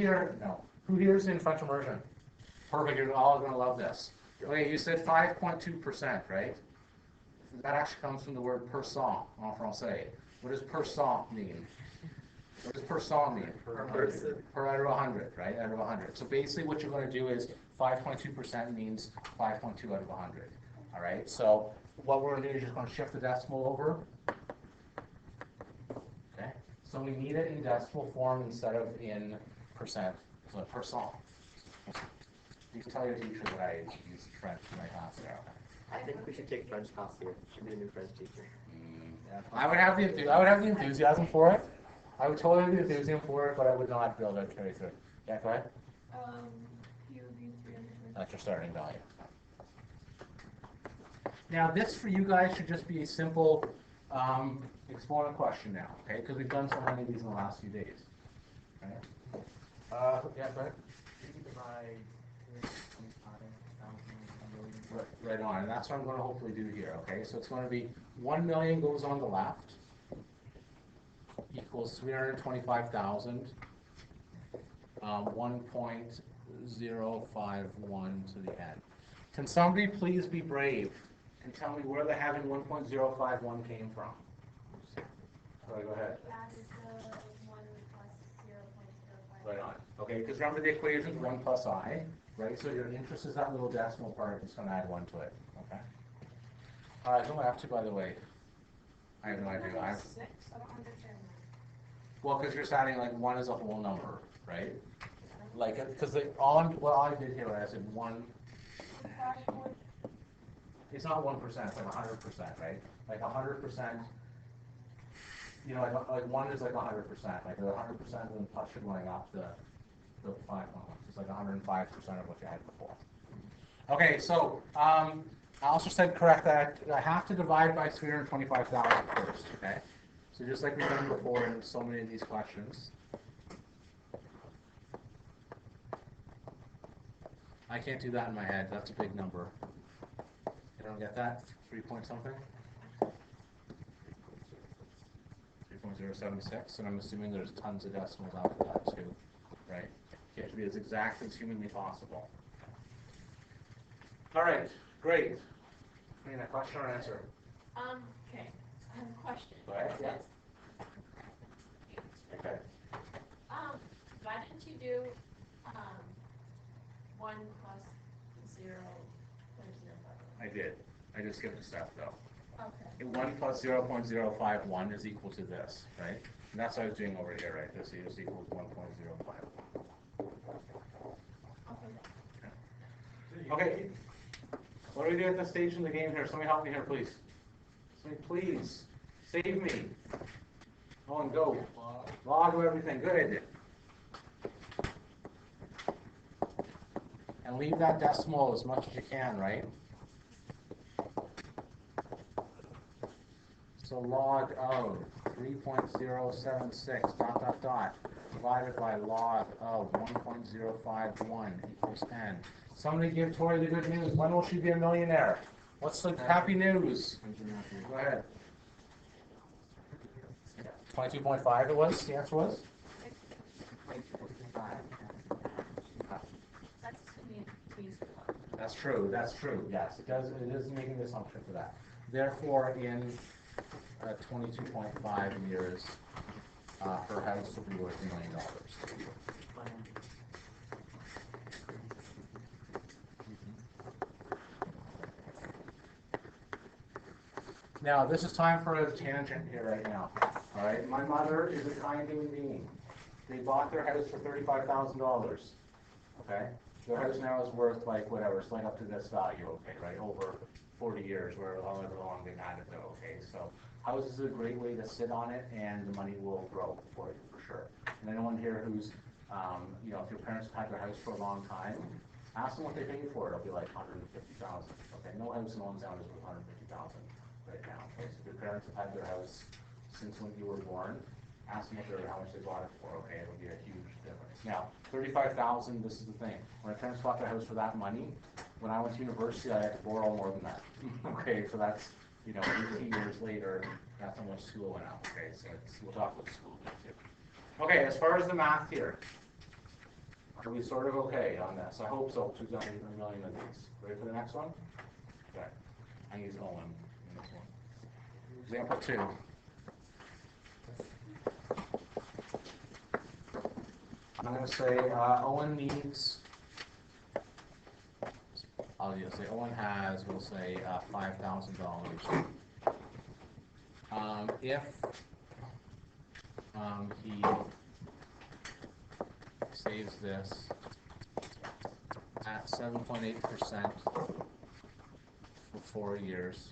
here? No. Who here is in French immersion? Perfect. You're all going to love this. Okay, you said 5.2%, right? That actually comes from the word per cent en français. What does per cent mean? What does per cent mean? Per out of 100, right? Out of 100. So basically what you're going to do is 5.2% means 5.2 out of 100. All right? So what we're going to do is just going to shift the decimal over. Okay? So we need it in decimal form instead of in percent. So per cent. You can tell your teacher that I use French in my class there. I think we should take French class here. Should be a new French teacher. I would have the enthusiasm for it. I would totally have the enthusiasm for it, but I would not be able to carry through. Yeah, go ahead. That's your starting value. Now, this for you guys should just be a simple exponent question now, okay? Because we've done so many of these in the last few days. Okay? Yeah, go ahead. Right on, and that's what I'm going to hopefully do here, okay? So it's going to be 1 million goes on the left, equals 325,000, 1.051 to the n. Can somebody please be brave and tell me where the having 1.051 came from? All right, go ahead. That is the 1 plus 0.05. Right on. Okay, because remember the equation is 1 plus I, right? So your interest is that little decimal part, it's going to add 1 to it, okay? I don't have to, by the way. I have no idea. I don't understand. Well, because you're sounding like 1 is a whole number, right? Like, because all I did here, I said 1. It's not 1%, it's like 100%, right? Like 100%. You know, like 1 is like 100%. Like the 100% and plus you're going up the 5 it's like 105% of what you had before. Okay, so I also said correct that I have to divide by 325,000 first. Okay, so just like we've done before in so many of these questions. I can't do that in my head. That's a big number. You don't get that? 3 point something? 3.076, and I'm assuming there's tons of decimals after that too, right? You have to be as exact as humanly possible. All right, great. I mean, a question or answer? Okay. I have a question. Go ahead, yeah. Okay. Why didn't you do 1 plus 0.05? I did. I just skipped a step though. Okay. 1 plus 0.051 is equal to this, right? And that's what I was doing over here, right? This is equal to 1.05. Okay. What do we do at this stage in the game here? Somebody help me here, please. Somebody please save me. Oh, and go. Log of everything. Good. And leave that decimal as much as you can, right? So log of 3.076 ... divided by log of 1.051 equals 10. Somebody give Tori the good news. When will she be a millionaire? What's the happy news? Go ahead. 22.5 it was? The answer was? That's true. That's true. Yes, it does. It is making the assumption for that. Therefore, in 22.5 years, her house will be worth $1 million. Now, this is time for a tangent here right now. All right, my mother is a kind human being. They bought their house for $35,000. Okay, their house now is worth like whatever, it's like up to this value. Okay, right, over 40 years, or however long they've had it though. Okay, so house is a great way to sit on it, and the money will grow for you for sure. And anyone here who's, you know, if your parents have had their house for a long time, ask them what they paid for it. It'll be like $150,000. Okay, no house in Lonsdale is worth $150,000 right now. Okay, so if your parents have had their house since when you were born, ask them how much they bought it for. Okay, it'll be a huge difference. Now, $35,000. This is the thing. When my parents bought their house for that money, when I went to university, I had to borrow more than that. Okay, so that's, you know, 18 years later, that's how much school went out. Okay, so we'll talk about school too. Okay, as far as the math here, Are we sort of okay on this? I hope so, because we've done a million of these. Ready for the next one? Okay. I use Owen in this one. Example 2. I'm going to say Owen needs, I'll just say Owen has, we'll say $5,000. If he saves this at 7.8% for 4 years,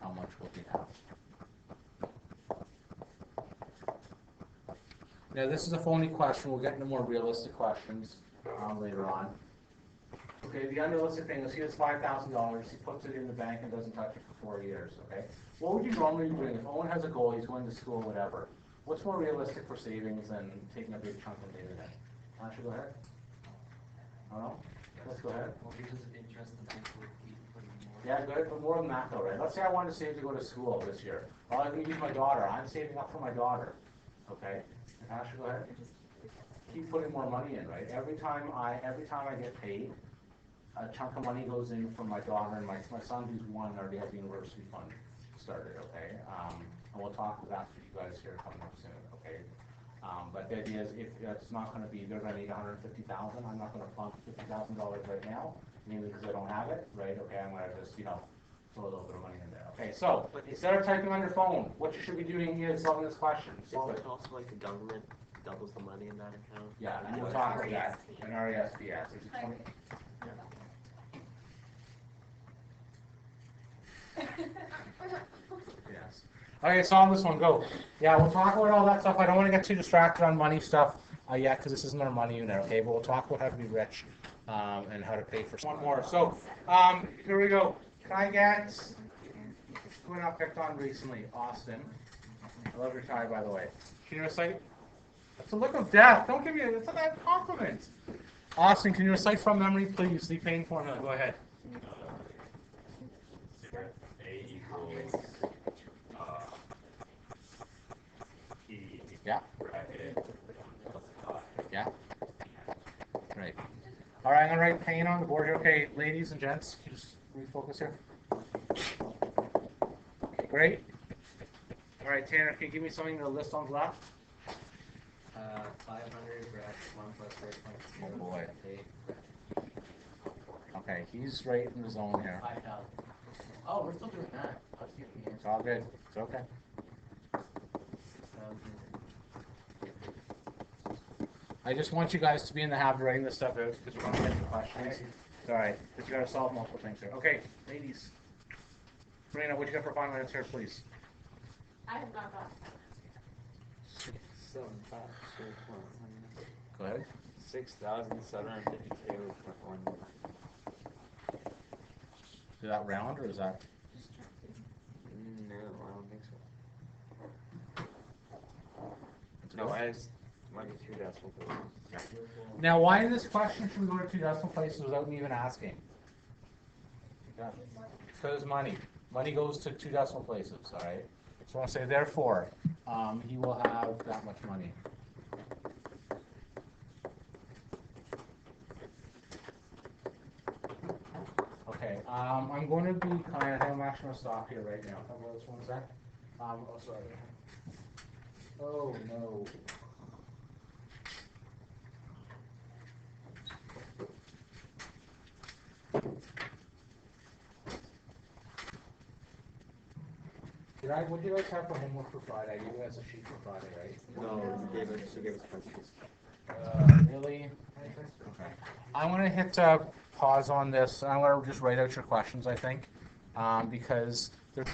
how much will he have? Now, this is a phony question. We'll get into more realistic questions later on. Okay, the unrealistic thing is he has $5,000. He puts it in the bank and doesn't touch it for 4 years. Okay, what would you normally be doing if Owen has a goal? He's going to school, whatever. What's more realistic for savings than taking a big chunk and leaving it? Ashley, go ahead. I don't know. Let's go ahead. Well, because of interest, the bank would keep putting more. Yeah, good, but more than that though, right? Let's say I wanted to save to go to school this year. Well, I'm going to use my daughter. I'm saving up for my daughter. Okay? Ashley, go ahead. Keep putting more money in, right? Every time I get paid, a chunk of money goes in for my daughter, and my son, who's 1, already has the university fund started, okay? And we'll talk about that for you guys here coming up soon, okay? But the idea is, if it's not going to be, they're going to need $150,000. I'm not going to plunk $50,000 right now, mainly because I don't have it, right? Okay, I'm going to just, throw a little bit of money in there. Okay, so instead of typing on your phone, what you should be doing is solving this question. Well, it's also like the government doubles the money in that account. Yeah, and we'll talk about that. An RESPS. It's 20. Yes. Okay, solve this one. Go. Yeah, we'll talk about all that stuff. I don't want to get too distracted on money stuff yet, because this isn't our money unit. Okay, but we'll talk about how to be rich and how to pay for one more. So here we go. Can I get who I not picked on recently? Austin. I love your tie, by the way. Can you recite? That's a look of death. Don't give me that's a bad compliment. Austin, can you recite from memory, please, the pain formula? Go ahead. A equals E. Yeah. Bracket. Yeah. Great. All right, I'm gonna write pain on the board here. Okay, ladies and gents, can you just refocus here? Okay, great. All right, Tanner, can you give me something to list on the left? 500 bracket 1 plus 3.2. Oh boy. Okay, he's right in the zone here. 5,000. Oh, we're still doing that. I was thinking here. It's all good. It's okay. 6,000. I just want you guys to be in the habit of writing this stuff out because we're going to get the questions. All right, because you got to solve multiple things here. Okay, ladies. Marina, what you got for final answer, please? I have not got that. 7,500. Go ahead. 6,752.1. Is that round or is that? No, I don't think so. No, might be 2 decimal places. Now, why in this question should we go to 2 decimal places without me even asking? Because money. Money goes to 2 decimal places, all right? So I'll say, therefore, he will have that much money. Okay, I'm going to be kind of, I'm actually going to stop here right now. How about this one sec? Oh, sorry. Oh, no. What do you guys have for homework for Friday? You guys a sheet for Friday, right? No, she gave us questions. Really? Okay. I'm going to hit pause on this. I'm going to just write out your questions, I think, because they're